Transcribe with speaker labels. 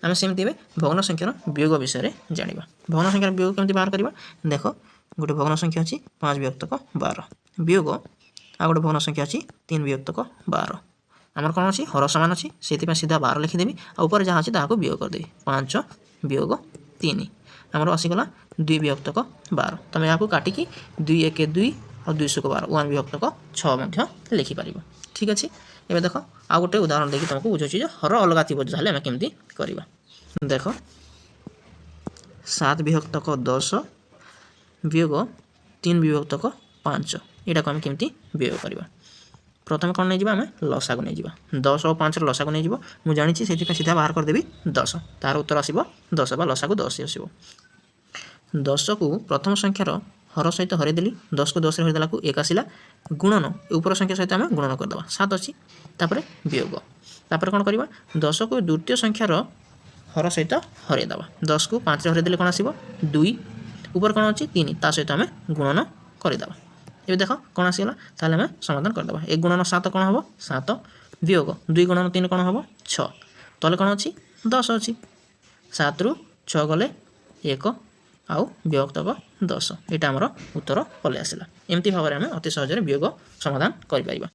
Speaker 1: आम सेमती भग्न संख्यार वियोग विषय जाना। भग्न संख्यार वियोग केमती बाहर करवा देख गोटे भग्न संख्या अच्छी 5 विभक्तक 12 वियोग आ गोटे भग्न संख्या अच्छी 3 विभक्तक 12 आमर कौन अच्छी हर सामान अच्छी से सीधा 12 लिखिदेवी ऊपर जहाँ अच्छी ताकू वियोग करदेवी 5 वियोग 3 आमर आसीगला 2 विभक्तक 12 तुम यहाँ काटिकी 2 1 2 और 200 को 12 1 विभक्तक 6 लिखिपार। ठीक अच्छे एवं देख आ गोटे उदाहरण देखिए तुमको बुझे हर अलग थी जहाँ आम केमती करवा देख 7 विभक्तक 10 वियोग 3 विभक्तक 5 यहाँ को आम केमती वियोग करवा। प्रथम कौन नहीं आम लसागु नहीं 10 और 5 लसागु नहीं मुझे जानी से सीधा बाहर करदेवी 10 तार उत्तर आसो 10 बा लसागु 10 आसो 10 को प्रथम संख्यार हर सहित हरदेली 10 को 10 हरदेला को 1 आसला गुणन ऊपर संख्या सहित आम गुणन करदे 7 अच्छी तापर वियोग तापर कौन करवा 10 को द्वितीय संख्यार हर सहित हरदेवा 10 को 5 हरदेले कौन आसो 2 ऊपर कौन अच्छी 3 ता सहित आम गुणन करदे। ये देख कौन आसगला ताल आम समाधान करदे 1 गुणन 7 कौन हम 7 वियोग 2 गुणन 3 कौन हम 6 तले कौन अच्छी 10 अच्छी 7 रु 6 गले 1 आउ विभक्तक 10 यहाँ आमर उत्तर पलि आसला। एमती भाव में अति सहज वियोग समाधान कर।